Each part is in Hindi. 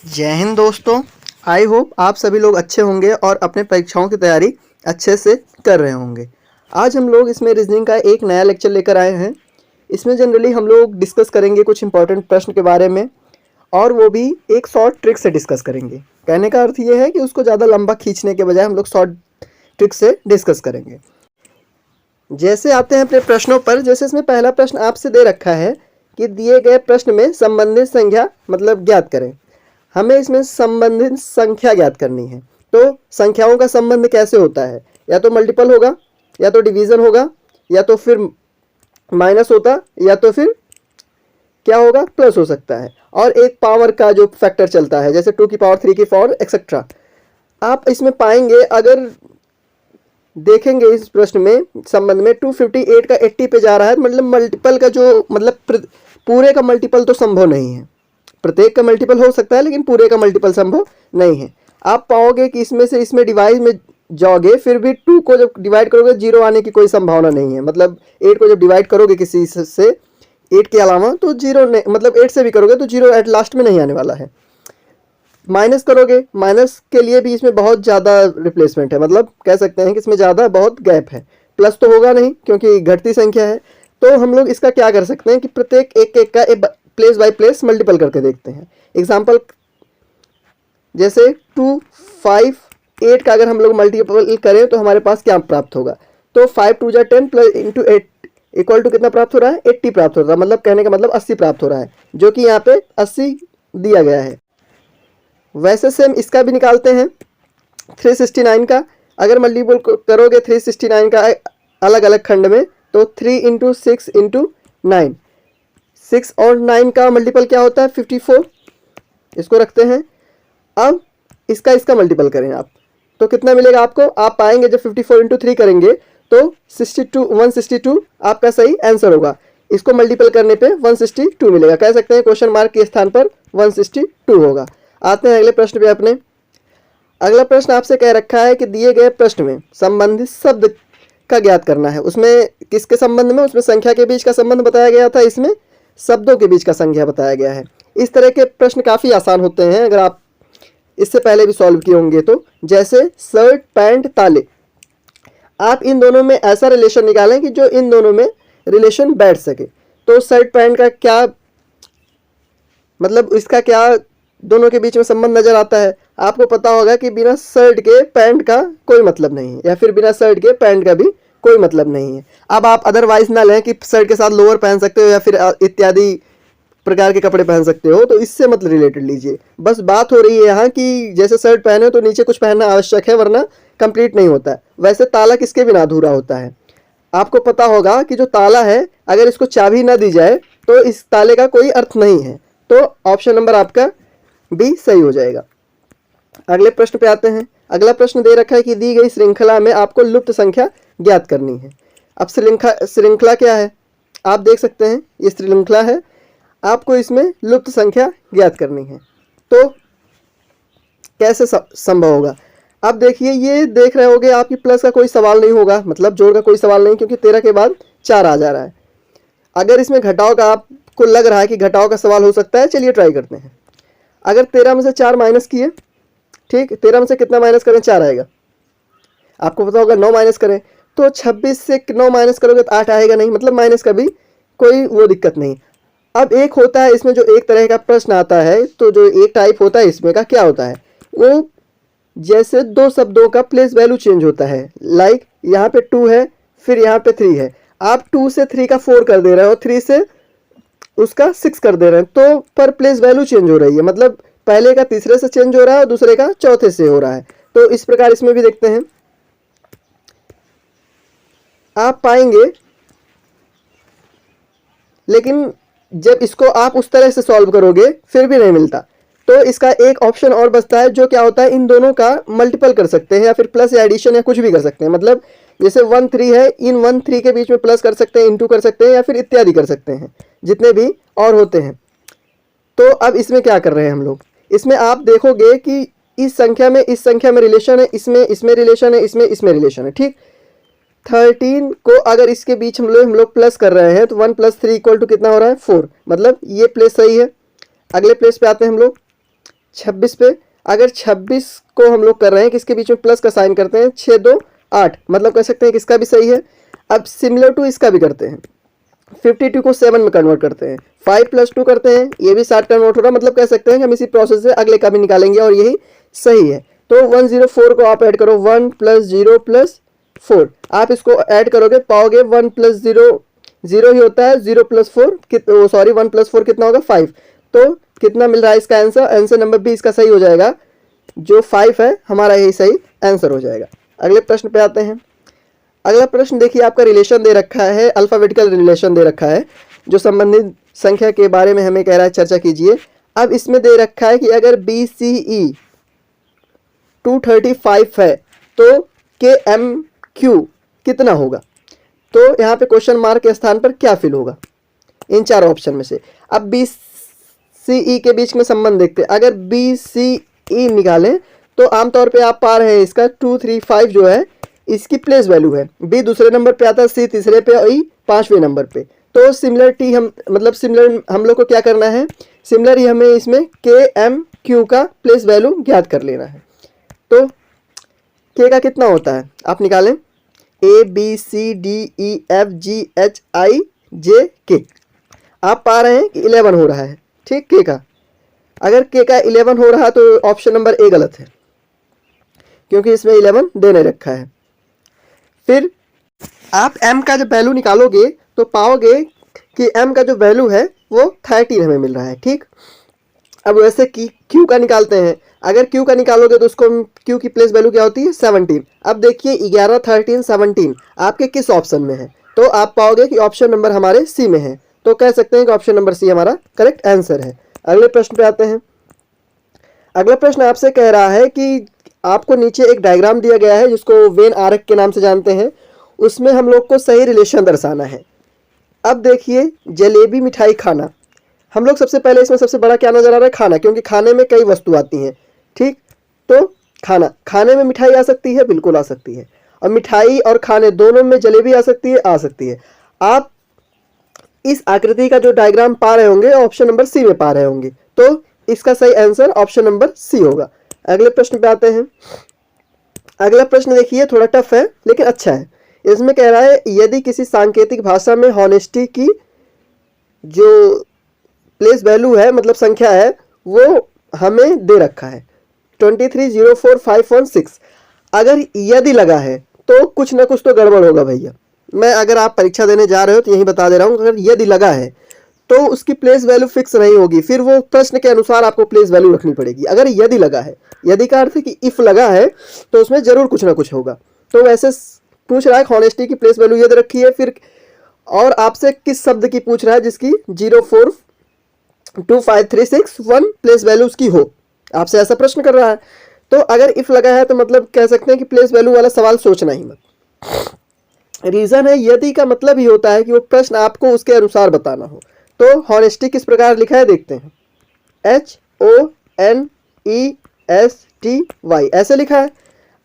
जय हिंद दोस्तों। आई होप आप सभी लोग अच्छे होंगे और अपने परीक्षाओं की तैयारी अच्छे से कर रहे होंगे। आज हम लोग इसमें रीजनिंग का एक नया लेक्चर लेकर आए हैं। इसमें जनरली हम लोग डिस्कस करेंगे कुछ इंपॉर्टेंट प्रश्न के बारे में, और वो भी एक शॉर्ट ट्रिक से डिस्कस करेंगे। कहने का अर्थ ये है कि उसको ज़्यादा लंबा खींचने के बजाय हम लोग शॉर्ट ट्रिक से डिस्कस करेंगे। जैसे आते हैं अपने प्रश्नों पर। जैसे इसमें पहला प्रश्न आपसे दे रखा है कि दिए गए प्रश्न में संबंधित संख्या मतलब ज्ञात करें। हमें इसमें संबंधित संख्या ज्ञात करनी है। तो संख्याओं का संबंध कैसे होता है? या तो मल्टीपल होगा, या तो डिवीज़न होगा, या तो फिर माइनस होता, या तो फिर क्या होगा, प्लस हो सकता है। और एक पावर का जो फैक्टर चलता है, जैसे 2 की पावर 3 की पावर एक्सेट्रा। आप इसमें पाएंगे, अगर देखेंगे इस प्रश्न में संबंध में 258 का 80 पे जा रहा है, मतलब मल्टीपल का जो मतलब पूरे का मल्टीपल तो संभव नहीं है। प्रत्येक का मल्टीपल हो सकता है लेकिन पूरे का मल्टीपल संभव नहीं है। आप पाओगे कि इसमें से इसमें डिवाइड में जाओगे, फिर भी 2 को जब डिवाइड करोगे 0 आने की कोई संभावना नहीं है। मतलब 8 को जब डिवाइड करोगे किसी से 8 के अलावा तो 0 नहीं, मतलब 8 से भी करोगे तो 0 एट लास्ट में नहीं आने वाला है। माइनस करोगे, माइनस के लिए भी इसमें बहुत ज़्यादा रिप्लेसमेंट है, मतलब कह सकते हैं कि इसमें ज़्यादा बहुत गैप है। प्लस तो होगा नहीं क्योंकि घटती संख्या है। तो हम लोग इसका क्या कर सकते हैं कि प्रत्येक एक एक का प्लेस बाय प्लेस मल्टीपल करके देखते हैं। एग्जाम्पल जैसे 2, 5, 8 का अगर हम लोग मल्टीपल करें तो हमारे पास क्या प्राप्त होगा? तो 5 2 जा 10 प्लस इंटू 8 इक्वल टू कितना प्राप्त हो रहा है? 80 प्राप्त हो रहा है। मतलब कहने का मतलब 80 प्राप्त हो रहा है, जो कि यहाँ पे 80 दिया गया है। वैसे सेम इसका भी निकालते हैं 369 का। अगर मल्टीपल करोगे 369 का अलग अलग खंड में, तो 3 इंटू 6 इंटू 9, 6 और 9 का मल्टीपल क्या होता है? 54। इसको रखते हैं। अब इसका मल्टीपल करें आप, तो कितना मिलेगा आपको? आप पाएंगे जब 54 इंटू 3 करेंगे तो 162 आपका सही आंसर होगा। इसको मल्टीपल करने पे 162 मिलेगा। कह सकते हैं क्वेश्चन मार्क के स्थान पर 162 होगा। आते हैं अगले प्रश्न पे अपने। अगला प्रश्न आपसे कह रखा है कि दिए गए प्रश्न में संबंधित शब्द का ज्ञात करना है। उसमें किसके संबंध में? उसमें संख्या के बीच का संबंध बताया गया था, इसमें शब्दों के बीच का संख्या बताया गया है। इस तरह के प्रश्न काफ़ी आसान होते हैं अगर आप इससे पहले भी सॉल्व किए होंगे तो। जैसे शर्ट, पैंट, ताले। आप इन दोनों में ऐसा रिलेशन निकालें कि जो इन दोनों में रिलेशन बैठ सके। तो शर्ट पैंट का क्या मतलब, इसका क्या दोनों के बीच में संबंध नजर आता है? आपको पता होगा कि बिना शर्ट के पैंट का कोई मतलब नहीं है, या फिर बिना शर्ट के पैंट का भी कोई मतलब नहीं है। अब आप अदरवाइज ना लें कि शर्ट के साथ लोअर पहन सकते हो या फिर इत्यादि प्रकार के कपड़े पहन सकते हो, तो इससे मत रिलेटेड लीजिए। बस बात हो रही है यहाँ कि जैसे शर्ट पहने हो तो नीचे कुछ पहनना आवश्यक है, वरना कंप्लीट नहीं होता है। वैसे ताला किसके बिना अधूरा होता है? आपको पता होगा कि जो ताला है, अगर इसको चाबी ना दी जाए तो इस ताले का कोई अर्थ नहीं है। तो ऑप्शन नंबर आपका बी सही हो जाएगा। अगले प्रश्न पे आते हैं। अगला प्रश्न दे रखा है कि दी गई श्रृंखला में आपको लुप्त संख्या ज्ञात करनी है। अब श्रृंखला क्या है? आप देख सकते हैं ये श्रृंखला है, आपको इसमें लुप्त संख्या ज्ञात करनी है। तो कैसे संभव होगा? अब देखिए, ये देख रहे होगे आपकी प्लस का कोई सवाल नहीं होगा, मतलब जोड़ का कोई सवाल नहीं, क्योंकि 13 के बाद 4 आ जा रहा है। अगर इसमें घटाव का आपको लग रहा है कि घटाव का सवाल हो सकता है, चलिए ट्राई करते हैं। अगर 13 में से 4 माइनस किए, ठीक, 13 में से कितना माइनस करें? 4 आएगा। आपको पता होगा 9 माइनस करें, तो 26 से 9 माइनस करोगे तो 8 आएगा नहीं, मतलब माइनस का भी कोई वो दिक्कत नहीं। अब एक होता है इसमें जो एक तरह का प्रश्न आता है, तो जो एक टाइप होता है इसमें का क्या होता है, वो जैसे दो शब्दों का प्लेस वैल्यू चेंज होता है। लाइक यहाँ पे 2 है, फिर यहाँ पे 3 है। आप 2 से 3 का 4 कर दे रहे हो, 3 से उसका 6 कर दे रहे हैं, तो पर प्लेस वैल्यू चेंज हो रही है। मतलब पहले का तीसरे से चेंज हो रहा है और दूसरे का चौथे से हो रहा है। तो इस प्रकार इसमें भी देखते हैं, आप पाएंगे। लेकिन जब इसको आप उस तरह से सॉल्व करोगे फिर भी नहीं मिलता, तो इसका एक ऑप्शन और बचता है, जो क्या होता है, इन दोनों का मल्टीपल कर सकते हैं, या फिर प्लस या एडिशन या कुछ भी कर सकते हैं। मतलब जैसे 1 3 है, इन 1 3 के बीच में प्लस कर सकते हैं, इंटू कर सकते हैं, या फिर इत्यादि कर सकते हैं, जितने भी और होते हैं। तो अब इसमें क्या कर रहे हैं हम लोग? इसमें आप देखोगे कि इस संख्या में रिलेशन है, इसमें रिलेशन है, इसमें रिलेशन है, ठीक। 13 को अगर इसके बीच हम लोग प्लस कर रहे हैं, तो 1 + 3 = कितना हो रहा है? 4। मतलब ये प्लेस सही है। अगले प्लेस पे आते हैं हम लोग। 26 पे, अगर 26 को हम लोग कर रहे हैं किसके बीच में प्लस का साइन करते हैं, 6 2 8, मतलब कह सकते हैं कि इसका भी सही है। अब सिमिलर टू इसका भी करते हैं, 52 को 7 में कन्वर्ट करते हैं, 5 + 2 करते हैं, ये भी 60 कन्वर्ट हो रहा है, मतलब कह सकते हैं कि हम इसी प्रोसेस से अगले का भी निकालेंगे और यही सही है। तो 104 को आप ऐड करो, 1 + 0 + 4, आप इसको ऐड करोगे पाओगे 1 + 0 0 ही होता है, 0 + 4 सॉरी 1 + 4 कितना होगा 5। तो कितना मिल रहा है इसका आंसर, आंसर नंबर बी इसका सही हो जाएगा, जो 5 है हमारा यही सही आंसर हो जाएगा। अगले प्रश्न पे आते हैं। अगला प्रश्न देखिए, आपका रिलेशन दे रखा है, अल्फ़ाबेटिकल रिलेशन दे रखा है, जो संबंधित संख्या के बारे में हमें कह रहा है चर्चा कीजिए। अब इसमें दे रखा है कि अगर BCE 235 है तो KMQ कितना होगा। तो यहाँ पे क्वेश्चन मार्क के स्थान पर क्या फिल होगा इन चार ऑप्शन में से। अब BCE के बीच में संबंध देखते हैं, अगर BCE निकालें तो आमतौर पे आप पा रहे हैं इसका 235 जो है इसकी प्लेस वैल्यू है, B दूसरे नंबर पे आता है, C तीसरे पे और E पांचवें नंबर पे। तो सिमिलरिटी हम मतलब सिमिलर हम लोग को क्या करना है, सिमिलर ही हमें इसमें KMQ का प्लेस वैल्यू ज्ञात कर लेना है। तो K का कितना होता है आप निकालें, ABCDEFGHIJK, आप पा रहे हैं कि 11 हो रहा है, ठीक। K का अगर K का 11 हो रहा है तो ऑप्शन नंबर ए गलत है, क्योंकि इसमें 11 दे नहीं रखा है। फिर आप M का जब वैल्यू निकालोगे तो पाओगे कि M का जो वैल्यू है वो 13 हमें मिल रहा है, ठीक। अब वैसे कि Q का निकालते हैं, अगर Q का निकालोगे तो उसको Q की प्लेस वैल्यू क्या होती है 17। अब देखिए 11 13 17 आपके किस ऑप्शन में है, तो आप पाओगे कि ऑप्शन नंबर हमारे सी में है। तो कह सकते हैं कि ऑप्शन नंबर सी हमारा करेक्ट आंसर है। अगले प्रश्न पे आते हैं। अगला प्रश्न आपसे कह रहा है कि आपको नीचे एक डायग्राम दिया गया है जिसको वेन आरेख के नाम से जानते हैं, उसमें हम लोग को सही रिलेशन दर्शाना है। अब देखिए जलेबी मिठाई खाना, हम लोग सबसे पहले इसमें सबसे बड़ा क्या नजर आ रहा है, खाना, क्योंकि खाने में कई वस्तु आती हैं, ठीक। तो खाने में मिठाई आ सकती है, बिल्कुल आ सकती है, और मिठाई और खाने दोनों में जलेबी आ सकती है, आ सकती है। आप इस आकृति का जो डायग्राम पा रहे होंगे ऑप्शन नंबर सी में पा रहे होंगे, तो इसका सही आंसर ऑप्शन नंबर सी होगा। अगले प्रश्न पे आते हैं। अगला प्रश्न देखिए थोड़ा टफ है लेकिन अच्छा है। इसमें कह रहा है यदि किसी सांकेतिक भाषा में हॉनेस्टी की जो प्लेस वैल्यू है मतलब संख्या है वो हमें दे रखा है 2304516, अगर यदि लगा है तो कुछ ना कुछ तो गड़बड़ होगा भैया। मैं अगर आप परीक्षा देने जा रहे हो तो यही बता दे रहा हूँ, अगर यदि लगा है तो उसकी प्लेस वैल्यू फिक्स नहीं होगी, फिर वो प्रश्न के अनुसार आपको प्लेस वैल्यू रखनी पड़ेगी। अगर यदि लगा है, यदि का अर्थ है कि इफ लगा है तो उसमें जरूर कुछ ना कुछ होगा। तो वैसे पूछ रहा है हॉनेस्टी की प्लेस वैल्यू यदि रखी है, फिर और आपसे किस शब्द की पूछ रहा है जिसकी 0425361 प्लेस वैल्यू उसकी हो, आपसे ऐसा प्रश्न कर रहा है। तो अगर इफ लगा है तो मतलब कह सकते हैं कि प्लेस वैल्यू वाला सवाल सोचना ही मत। रीजन है यदि का मतलब ही होता है कि वो प्रश्न आपको उसके अनुसार बताना हो। तो हॉनेस्टी किस प्रकार लिखा है देखते हैं, HONESTY ऐसे लिखा है।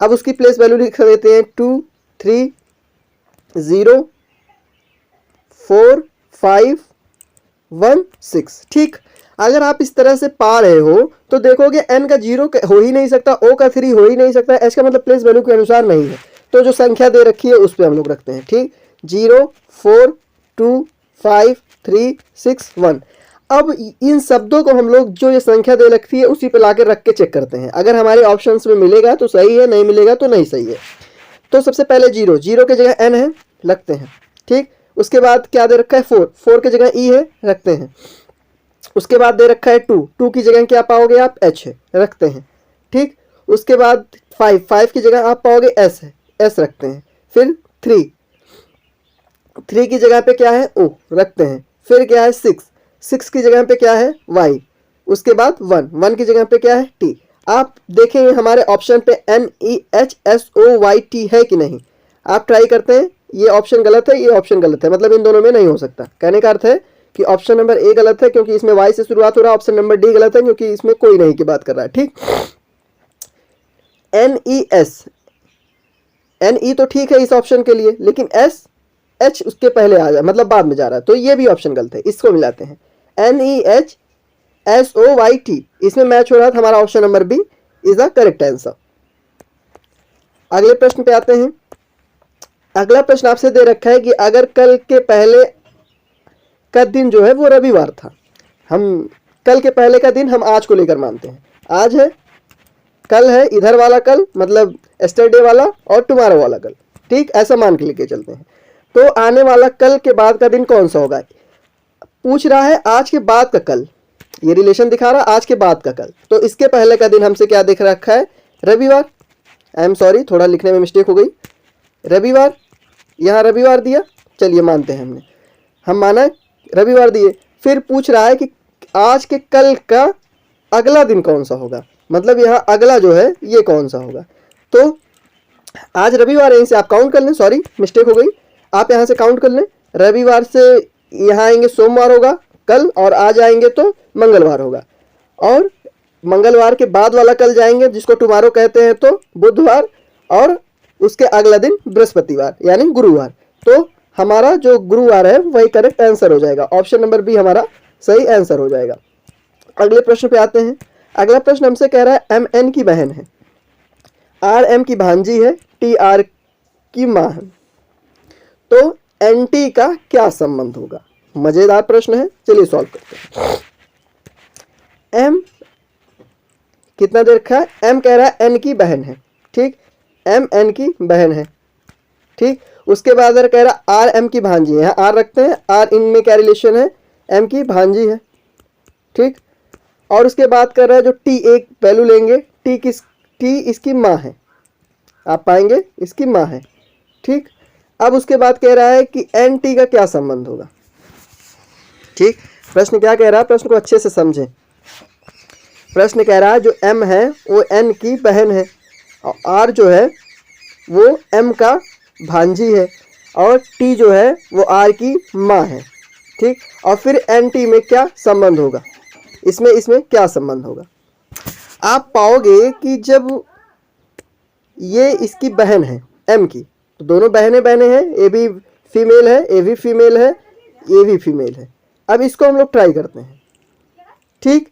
अब उसकी प्लेस वैल्यू लिख देते हैं 2304516, ठीक। अगर आप इस तरह से पा रहे हो तो देखोगे n का 0 हो ही नहीं सकता, O का 3 हो ही नहीं सकता, S का मतलब प्लेस वैल्यू के अनुसार नहीं है। तो जो संख्या दे रखी है उस पर हम लोग रखते हैं, ठीक। 0425361। अब इन शब्दों को हम लोग जो ये संख्या दे रखी है उसी पे लाकर रख के चेक करते हैं, अगर हमारे ऑप्शंस में मिलेगा तो सही है, नहीं मिलेगा तो नहीं सही है। तो सबसे पहले 0 की जगह n है, रखते हैं, ठीक। उसके बाद क्या दे रखा है 4 की जगह e है, रखते हैं। उसके बाद दे रखा है 2 की जगह क्या पाओगे आप h है, रखते हैं, ठीक। उसके बाद 5 की जगह आप पाओगे s है, s रखते हैं। फिर 3 की जगह पे क्या है o, रखते हैं। फिर क्या है 6 की जगह पे क्या है y। उसके बाद 1 की जगह पे क्या है t। आप देखेंगे हमारे ऑप्शन पे NEHSOYT है कि नहीं, आप ट्राई करते हैं। ये ऑप्शन गलत है, ये ऑप्शन गलत है, मतलब इन दोनों में नहीं हो सकता। कहने का अर्थ है कि ऑप्शन नंबर ए गलत है क्योंकि इसमें y से शुरुआत हो रहा है, ऑप्शन नंबर डी गलत है क्योंकि इसमें कोई नहीं की बात कर रहा है, ठीक। NE तो ठीक है इस ऑप्शन के लिए, लेकिन SH उसके पहले आ जाए मतलब बाद में जा रहा है, तो ये भी ऑप्शन गलत है। इसको मिलाते हैं NEH SOYT, इसमें मैच हो रहा था, हमारा option number B is the correct answer. अगले प्रश्न पे आते हैं। अगला प्रश्न आपसे दे रखा है कि अगर कल के पहले का दिन जो है वो रविवार था, हम कल के पहले का दिन हम आज को लेकर मानते हैं, आज है, कल है, इधर वाला कल मतलब एस्टरडे वाला और टुमारो वाला कल, ठीक, ऐसा मान के लेके चलते हैं। तो आने वाला कल के बाद का दिन कौन सा होगा, पूछ रहा है आज के बाद का कल, ये रिलेशन दिखा रहा आज के बाद का कल, तो इसके पहले का दिन हमसे क्या दिख रखा है, रविवार। आई एम सॉरी, थोड़ा लिखने में मिस्टेक हो गई, रविवार, यहाँ रविवार दिया, चलिए मानते हैं हमने, हम माना रविवार दिए। फिर पूछ रहा है कि आज के कल का अगला दिन कौन सा होगा, मतलब यहाँ अगला जो है ये कौन सा होगा। तो आज रविवार है, यहीं से आप काउंट कर लें, सॉरी मिस्टेक हो गई, आप यहाँ से काउंट कर लें, रविवार से यहाँ आएंगे सोमवार होगा कल, और आज आएंगे तो मंगलवार होगा, और मंगलवार के बाद वाला कल जाएंगे जिसको टुमारो कहते हैं तो बुधवार, और उसके अगला दिन बृहस्पतिवार यानी गुरुवार। तो हमारा जो गुरुवार है वही करेक्ट आंसर हो जाएगा, ऑप्शन नंबर बी हमारा सही आंसर हो जाएगा। अगले प्रश्न पे आते हैं। अगला प्रश्न हमसे कह रहा है MN की बहन है, RM की भांजी है, TR की माँ है, तो NT का क्या संबंध होगा। मजेदार प्रश्न है, चलिए सॉल्व करते हैं। M कितना दे रखा है, M कह रहा है N की बहन है, ठीक, M N की बहन है, ठीक। उसके बाद अगर कह रहा R M की भांजी है, यहाँ R रखते हैं, R इनमें क्या रिलेशन है, M की भांजी है, ठीक। और उसके बाद कर रहा है जो T, एक वैल्यू लेंगे, T इसकी माँ है, आप पाएंगे इसकी माँ है, ठीक। अब उसके बाद कह रहा है कि NT का क्या संबंध होगा, ठीक। प्रश्न क्या कह रहा है, प्रश्न को अच्छे से समझें। प्रश्न कह रहा है जो M है वो N की बहन है, और R जो है वो M का भांजी है, और T जो है वो R की माँ है, ठीक। और फिर NT में क्या संबंध होगा, इसमें क्या संबंध होगा। आप पाओगे कि जब ये इसकी बहन है M की, तो दोनों बहनें हैं, ए भी फीमेल है, ए भी फीमेल है, ये भी फीमेल है। अब इसको हम लोग ट्राई करते हैं, ठीक।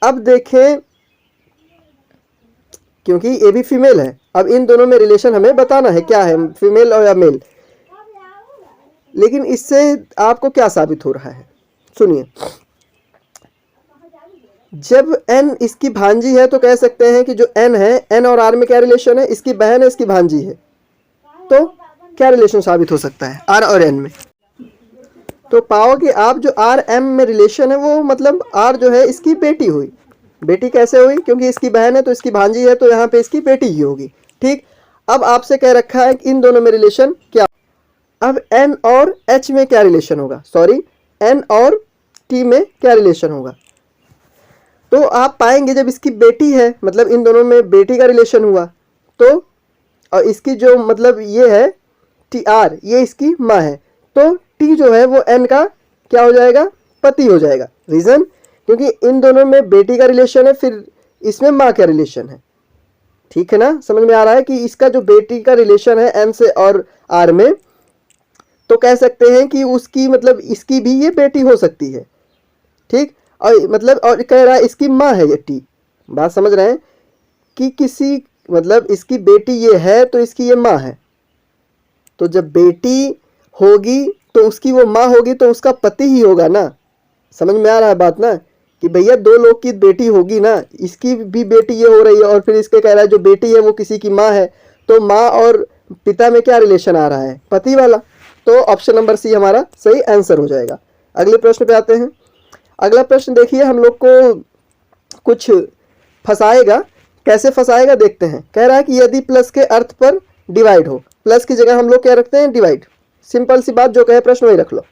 अब देखें, क्योंकि ये भी फीमेल है, अब इन दोनों में रिलेशन हमें बताना है क्या है, फीमेल और या मेल। लेकिन इससे आपको क्या साबित हो रहा है, सुनिए। जब N इसकी भांजी है तो कह सकते हैं कि जो N है, N और R में क्या रिलेशन है, इसकी बहन है, इसकी भांजी है, तो क्या रिलेशन साबित हो सकता है R और N में। तो पाओगे आप जो R M में रिलेशन है वो मतलब R जो है इसकी बेटी हुई, बेटी कैसे हुई, क्योंकि इसकी बहन है तो इसकी भांजी है, तो यहाँ पे इसकी बेटी ही होगी, ठीक। अब आपसे कह रखा है कि इन दोनों में रिलेशन क्या। अब N और H में क्या रिलेशन होगा, सॉरी N और T में क्या रिलेशन होगा। तो आप पाएंगे जब इसकी बेटी है, मतलब इन दोनों में बेटी का रिलेशन हुआ, तो और इसकी जो मतलब ये है TR, ये इसकी माँ है, तो T जो है वो N का क्या हो जाएगा, पति हो जाएगा। रीज़न, क्योंकि इन दोनों में बेटी का रिलेशन है, फिर इसमें माँ का रिलेशन है, ठीक है ना, समझ में आ रहा है कि इसका जो बेटी का रिलेशन है M से और R में, तो कह सकते हैं कि उसकी मतलब इसकी भी ये बेटी हो सकती है, ठीक। और मतलब और कह रहा है इसकी माँ है ये T, बात समझ रहे हैं कि किसी मतलब इसकी बेटी ये है तो इसकी ये माँ है, तो जब बेटी होगी तो उसकी वो माँ होगी तो उसका पति ही होगा ना। समझ में आ रहा है बात ना, कि भैया दो लोग की बेटी होगी ना, इसकी भी बेटी ये हो रही है और फिर इसके कह रहा है जो बेटी है वो किसी की माँ है, तो माँ और पिता में क्या रिलेशन आ रहा है, पति वाला। तो ऑप्शन नंबर सी हमारा सही आंसर हो जाएगा। अगले प्रश्न पे आते हैं। अगला प्रश्न देखिए, हम लोग को कुछ फंसाएगा, कैसे फंसाएगा देखते हैं। कह रहा है कि यदि प्लस के अर्थ पर डिवाइड हो, प्लस की जगह हम लोग क्या रखते हैं, डिवाइड, सिंपल सी बात, जो कहे प्रश्न वही रख लो।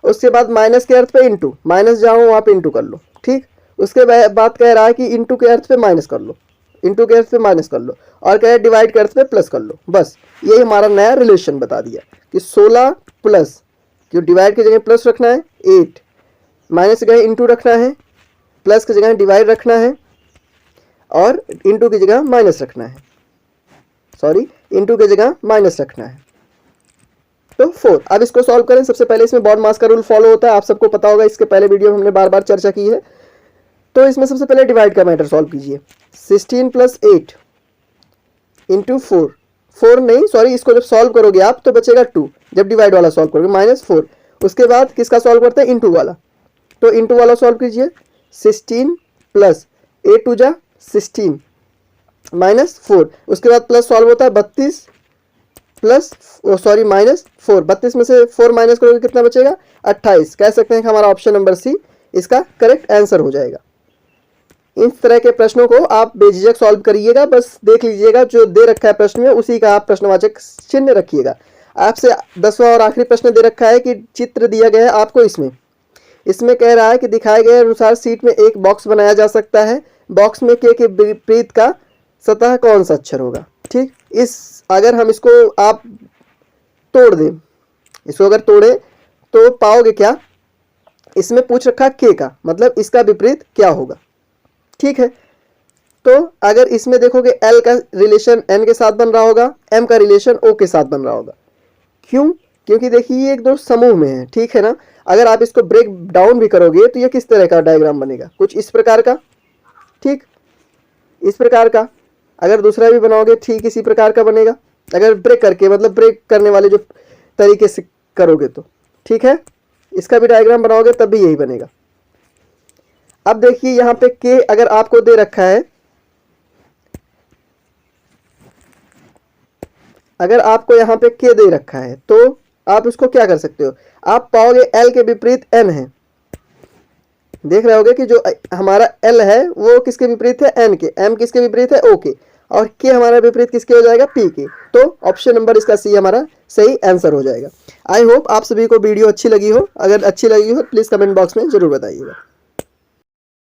उसके बाद माइनस के अर्थ पे इंटू, माइनस जहाँ हो वहाँ पे इंटू कर लो, ठीक। उसके बाद कह रहा है कि इंटू के अर्थ पे माइनस कर लो, इंटू के अर्थ पे माइनस कर लो, और कह रहा है डिवाइड के अर्थ पे प्लस कर लो। बस यही हमारा नया रिलेशन बता दिया कि 16 प्लस, क्यों डिवाइड की जगह प्लस रखना है, 8 माइनस की जगह इंटू रखना है, प्लस की जगह डिवाइड रखना है, और इंटू की जगह माइनस रखना है, सॉरी इंटू की जगह माइनस रखना है। तो 4। अब इसको सॉल्व करें। सबसे पहले इसमें बॉड मास का रूल फॉलो होता है, आप सबको पता होगा, इसके पहले वीडियो में हमने बार बार चर्चा की है। तो इसमें सबसे पहले डिवाइड का मैटर सॉल्व कीजिए। 16 + 8 इंटू 4, 4 नहीं सॉरी, इसको जब सॉल्व करोगे आप तो बचेगा 2, जब डिवाइड वाला सॉल्व करोगे -4। उसके बाद किसका सॉल्व करते हैं, इंटू वाला, तो इंटू वाला सॉल्व कीजिए। 16 + 8 × 16 -4, उसके बाद प्लस सॉल्व होता है 32 प्लस सॉरी -4, 32 में से 4 माइनस करोगे कितना बचेगा, 28। कह सकते हैं कि हमारा ऑप्शन नंबर सी इसका करेक्ट आंसर हो जाएगा। इस तरह के प्रश्नों को आप बेझिझक सॉल्व करिएगा, बस देख लीजिएगा जो दे रखा है प्रश्न में उसी का आप प्रश्नवाचक चिन्ह रखिएगा। आपसे 10वां और आखिरी प्रश्न दे रखा है कि चित्र दिया गया है आपको, इसमें कह रहा है कि दिखाए गए अनुसार सीट में एक बॉक्स बनाया जा सकता है, बॉक्स में के विपरीत का सतह कौन सा अक्षर होगा। ठीक, अगर हम इसको आप तोड़ दें, इसको अगर तोड़े तो पाओगे क्या, इसमें पूछ रखा के का मतलब इसका विपरीत क्या होगा। ठीक है, तो अगर इसमें देखोगे एल का रिलेशन एन के साथ बन रहा होगा, एम का रिलेशन ओ के साथ बन रहा होगा। क्यों, क्योंकि देखिए ये एक दो समूह में है, ठीक है ना। अगर आप इसको ब्रेक डाउन भी करोगे तो ये किस तरह का डायग्राम बनेगा, कुछ इस प्रकार का, ठीक इस प्रकार का। अगर दूसरा भी बनाओगे ठीक इसी प्रकार का बनेगा, अगर ब्रेक करके मतलब ब्रेक करने वाले जो तरीके से करोगे तो, ठीक है। इसका भी डायग्राम बनाओगे तब भी यही बनेगा। अब देखिए यहाँ पे के अगर आपको दे रखा है, अगर आपको यहाँ पे के दे रखा है तो आप इसको क्या कर सकते हो, आप पाओगे एल के विपरीत एन है। देख रहे होगे कि जो हमारा एल है वो किसके विपरीत है, एन के, एम किसके विपरीत है, ओ के, और के हमारा विपरीत किसके हो जाएगा, पी के। तो ऑप्शन नंबर इसका सी हमारा सही आंसर हो जाएगा। आई होप आप सभी को वीडियो अच्छी लगी हो, अगर अच्छी लगी हो प्लीज़ कमेंट बॉक्स में ज़रूर बताइएगा।